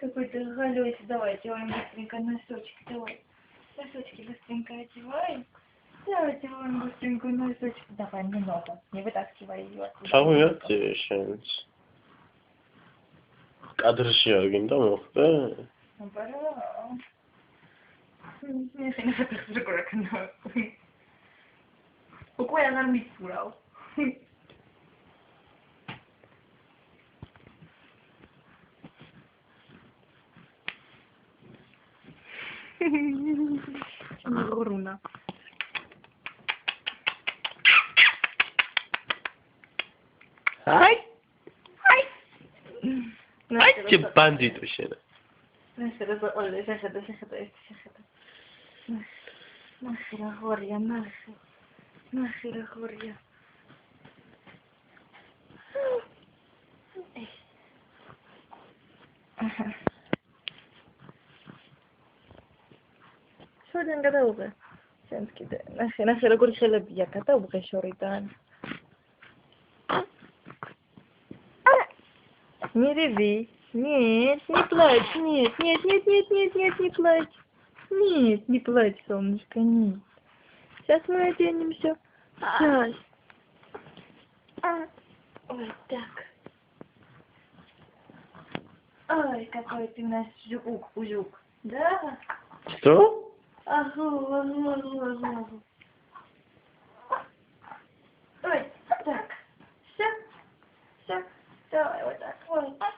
Какой-то голёсь, давайте, вам быстренько носочки, давай. Носочки быстренько одеваем. Давайте вам быстренько носочки. Давай, немного, не вытаскивай ее. Congratulations. Кадрში არ გინდა მოხდა? Бара. Не знаю, что это такое, конечно. Какой она мисурал. Руна. Ай! Ай, ты бандит вообще. Нахера горья, нахера горья. შორიდან გადაუღე. შენს კიდე. ნახე როგორი ხელებია, გადაუღე შორიდან. Не реви. Нет, не плачь, нет, не плачь. Нет, не плачь, солнышко, нет. Сейчас мы оденем все. Сейчас. Ой, так. Ой, какой ты у нас жук. Да? Что? Ага. Ой, так. Все. Давай вот так. Вот так.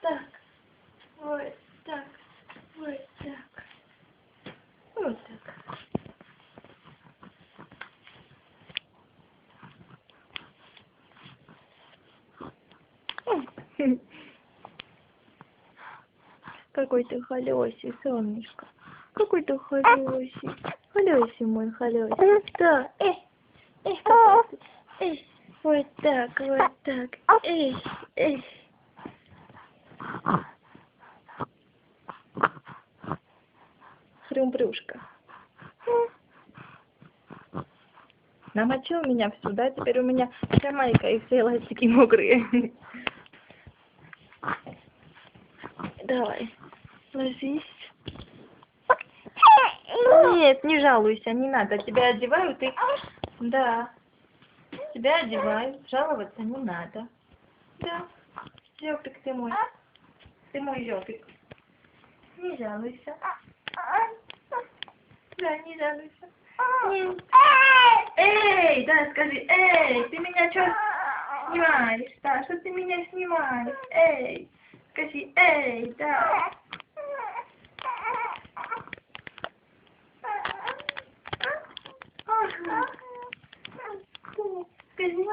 Какой ты холёсий, солнышко. Какой ты холёсий. Холёсий мой, холёсий. Да, какой ты. Вот так. Хрюмпрюшка. Намочил меня всю, да? Теперь у меня вся майка и все эластики мокрые. Давай, ложись. Нет, не жалуйся, не надо. Тебя одеваю, ты... Да. Тебя одеваю, жаловаться не надо. Да. Ёлпик ты мой. Ты мой ёлпик. Не жалуйся. Да, не жалуйся. Эй, да, скажи, эй, ты меня что снимаешь? Да, что ты меня снимаешь? Эй, скажи, эй, да. Скажи.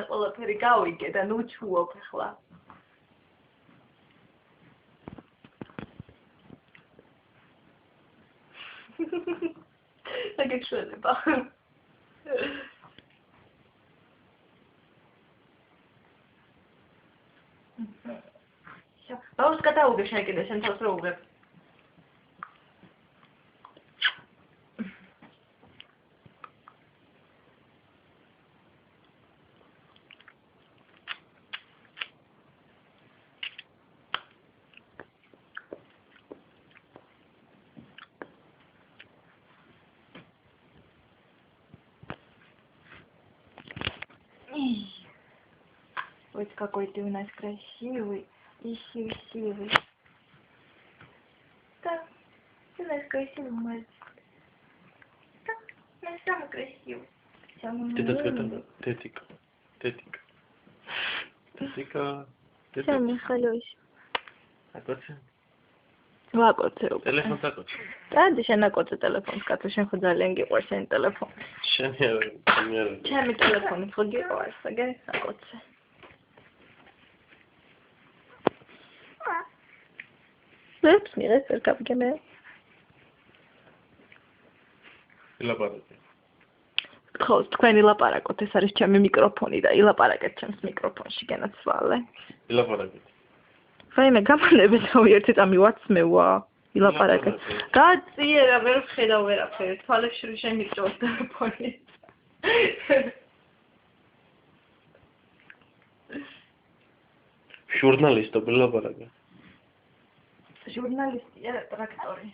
მე ყველაფერი გავიგე და ნუ ჩუობ ახლა. აგეშველება. ბაუს გადაუგე შენ კიდე შენ თავს რო უღებ. Вот какой ты у нас красивый и счастливый. Да, ты у нас красивый мальчик. Да, у нас самый красивый. Самый умный. Тетика. Самый холёсий. Აკოცე? ვაკოცე უკვე. ტელეფონს აკოცე. Დადი შენ აკოცე ტელეფონს, კაცო, შენ ხო ძალიან გიყვარს შენი ტელეფონი. შენი არ. ჩემი ტელეფონი ხო გიყვარს, აგე აკოცე. Ups, mir ist der Kopf gemerkt. ილაპარაკე. ხო, თქვენ ილაპარაკოთ, ეს არის ჩემი მიკროფონი და ილაპარაკეთ ჩემს მიკროფონში განაცვალე. ილაპარაკე. რაიმე გამანებით ერთი წამი ვაცმევა, ილაპარაკეთ. გაწიერა, ვერ ვხედავ ვერაფერი, თვალებში რო შემიჭოს ტელეფონი. ჟურნალისტო, ილაპარაკე. ჟურნალისტია ტრაქტორი.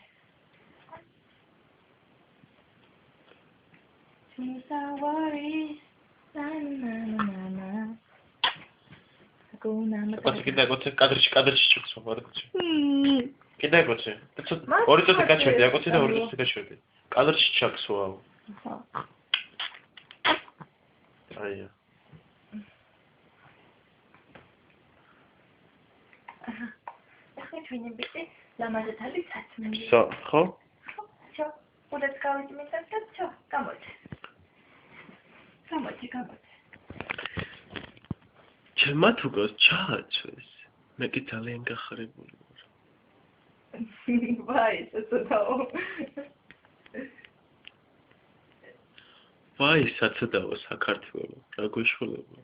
კაცი კიდე აკოცე, კადრში ჩაქსვა, ვარკოცი. კიდე აკოცე. ორი წუთი გაჩერდი, აკოცე და ორი წუთი გაჩერდი. კადრში ჩაქსვა. ხო. აია. ახლა ჩვენი ბიჭი ლამაზად არის საცმელი. ხო? Всё, удать გავიდი მეტად და всё, გამოდი. გამოდი. ჩემმა თუკოს ჩააცვეს. მე კი ძალიან გახარებული ვარ. ვაი, საცოდაო. ვაი, საცოდაო საქართველო, რა გვეშველება.